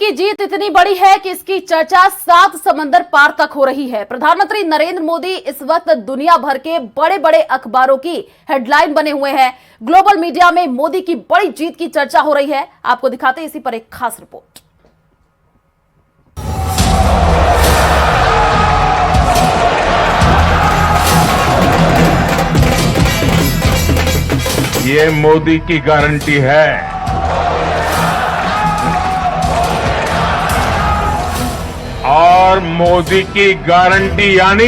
की जीत इतनी बड़ी है कि इसकी चर्चा 7 समंदर पार तक हो रही है। प्रधानमंत्री नरेंद्र मोदी इस वक्त दुनिया भर के बड़े बड़े अखबारों की हेडलाइन बने हुए हैं। ग्लोबल मीडिया में मोदी की बड़ी जीत की चर्चा हो रही है। आपको दिखाते हैं इसी पर एक खास रिपोर्ट। ये मोदी की गारंटी है और मोदी की गारंटी यानी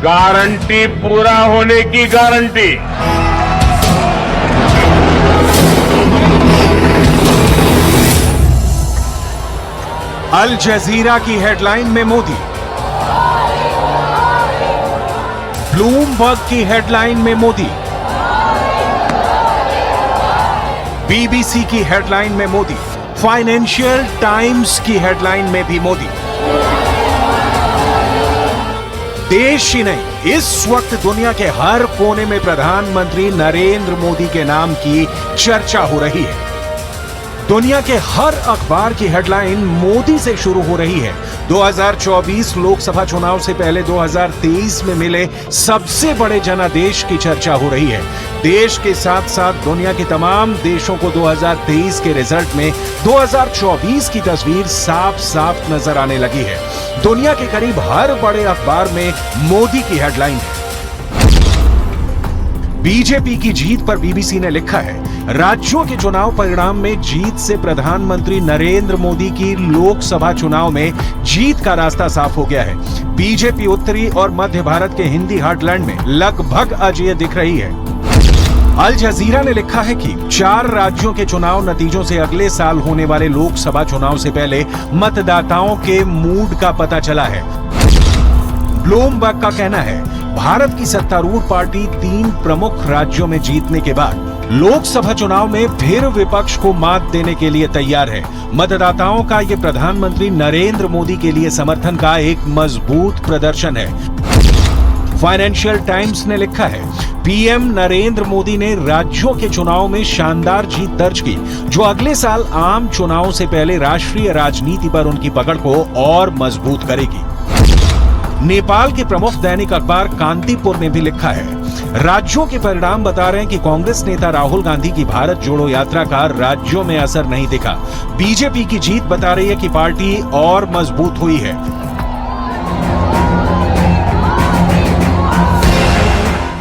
गारंटी पूरा होने की गारंटी। अल जजीरा की हेडलाइन में मोदी, ब्लूमबर्ग की हेडलाइन में मोदी, बीबीसी की हेडलाइन में मोदी, फाइनेंशियल टाइम्स की हेडलाइन में भी मोदी। देश ही नहीं, इस वक्त दुनिया के हर कोने में प्रधानमंत्री नरेंद्र मोदी के नाम की चर्चा हो रही है। दुनिया के हर अखबार की हेडलाइन मोदी से शुरू हो रही है। 2024 लोकसभा चुनाव से पहले 2023 में मिले सबसे बड़े जनादेश की चर्चा हो रही है। देश के साथ साथ दुनिया के तमाम देशों को 2023 के रिजल्ट में 2024 की तस्वीर साफ साफ नजर आने लगी है। दुनिया के करीब हर बड़े अखबार में मोदी की हेडलाइन है। बीजेपी की जीत पर बीबीसी ने लिखा है, राज्यों के चुनाव परिणाम में जीत से प्रधानमंत्री नरेंद्र मोदी की लोकसभा चुनाव में जीत का रास्ता साफ हो गया है। बीजेपी उत्तरी और मध्य भारत के हिंदी हार्टलैंड में लगभग अजेय दिख रही है। अल जजीरा ने लिखा है कि 4 राज्यों के चुनाव नतीजों से अगले साल होने वाले लोकसभा चुनाव से पहले मतदाताओं के मूड का पता चला है। ब्लूमबर्ग का कहना है, भारत की सत्तारूढ़ पार्टी 3 प्रमुख राज्यों में जीतने के बाद लोकसभा चुनाव में फिर विपक्ष को मात देने के लिए तैयार है। मतदाताओं का ये प्रधानमंत्री नरेंद्र मोदी के लिए समर्थन का एक मजबूत प्रदर्शन है। फाइनेंशियल टाइम्स ने लिखा है, पीएम नरेंद्र मोदी ने राज्यों के चुनाव में शानदार जीत दर्ज की, जो अगले साल आम चुनाव से पहले राष्ट्रीय राजनीति पर उनकी पकड़ को और मजबूत करेगी। नेपाल के प्रमुख दैनिक अखबार कांतिपुर ने भी लिखा है, राज्यों के परिणाम बता रहे हैं कि कांग्रेस नेता राहुल गांधी की भारत जोड़ो यात्रा का राज्यों में असर नहीं दिखा। बीजेपी की जीत बता रही है कि पार्टी और मजबूत हुई है।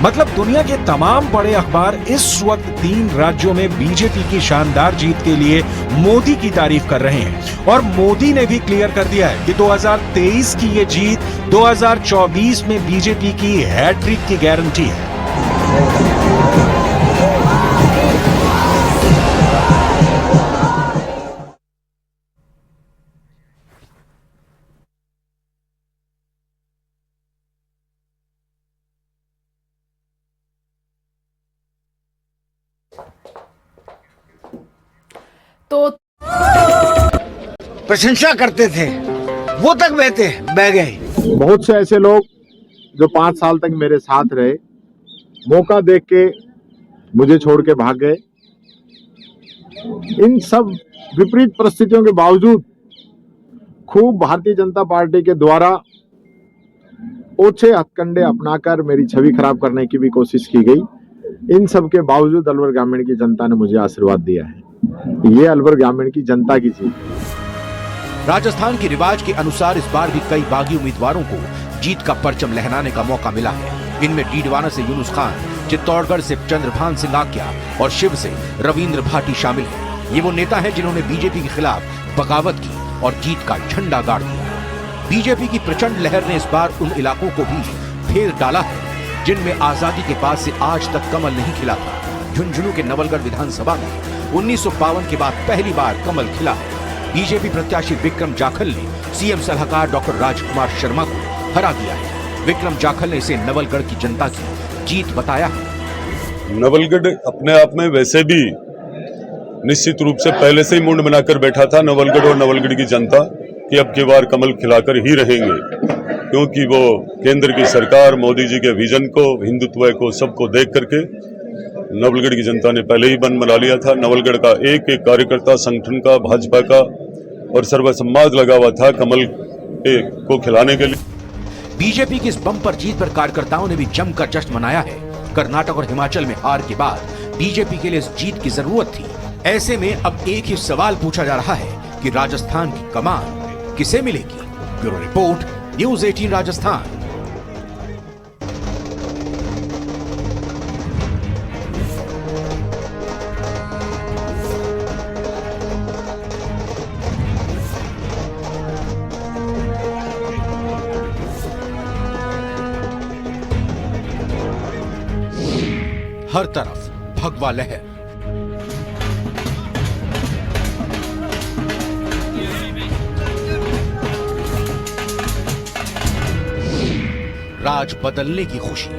मतलब दुनिया के तमाम बड़े अखबार इस वक्त 3 राज्यों में बीजेपी की शानदार जीत के लिए मोदी की तारीफ कर रहे हैं। और मोदी ने भी क्लियर कर दिया है कि 2023 की ये जीत 2024 में बीजेपी की हैट्रिक की गारंटी है। तो प्रशंसा करते थे, वो तक बह गए। बहुत से ऐसे लोग जो 5 साल तक मेरे साथ रहे, मौका देख के मुझे छोड़ के भाग गए। इन सब विपरीत परिस्थितियों के बावजूद खूब भारतीय जनता पार्टी के द्वारा ओछे हथकंडे अपनाकर मेरी छवि खराब करने की भी कोशिश की गई। इन सब के बावजूद अलवर ग्रामीण की जनता ने मुझे आशीर्वाद दिया है। ये अलवर ग्रामीण की जनता की जीत है। राजस्थान के रिवाज के अनुसार इस बार भी कई बागी उम्मीदवारों को जीत का परचम लहराने का मौका मिला है। इनमें डीडवाना से यूनुस खान, चित्तौड़गढ़ से चंद्रभान सिंह आक्या और शिव से रविंद्र भाटी शामिल हैं। ये वो नेता हैं जिन्होंने बीजेपी के खिलाफ बगावत की और जीत का झंडा गाड़ दिया। बीजेपी की प्रचंड लहर ने इस बार उन इलाकों को भी फेर डाला है जिनमें आजादी के बाद से आज तक कमल नहीं खिला था। झुंझुनू के नवलगढ़ विधानसभा में 1952 के बाद पहली बार कमल खिला है। बीजेपी प्रत्याशी विक्रम जाखल ने सीएम सलाहकार डॉक्टर राजकुमार शर्मा को हरा दिया है। विक्रम जाखल ने इसे नवलगढ़ की जनता की जीत बताया है। नवलगढ़ अपने आप में वैसे भी निश्चित रूप से पहले से ही मुंड बनाकर बैठा था नवलगढ़ और नवलगढ़ की जनता कि अब की बार कमल खिलाकर ही रहेंगे, क्योंकि वो केंद्र की सरकार मोदी जी के विजन को, हिंदुत्व को, सबको देख करके नवलगढ़ की जनता ने पहले ही बन बना लिया था। नवलगढ़ का एक एक कार्यकर्ता, संगठन का, भाजपा का और सर्वसम्मत लगा हुआ था कमल को खिलाने के लिए। बीजेपी की इस बम्पर जीत पर कार्यकर्ताओं ने भी जमकर जश्न मनाया है। कर्नाटक और हिमाचल में हार के बाद बीजेपी के लिए इस जीत की जरूरत थी। ऐसे में अब एक ही सवाल पूछा जा रहा है कि राजस्थान की कमान किसे मिलेगी। Bureau report, News 18 Rajasthan. हर तरफ भगवा लहर। राज बदलने की खुशी।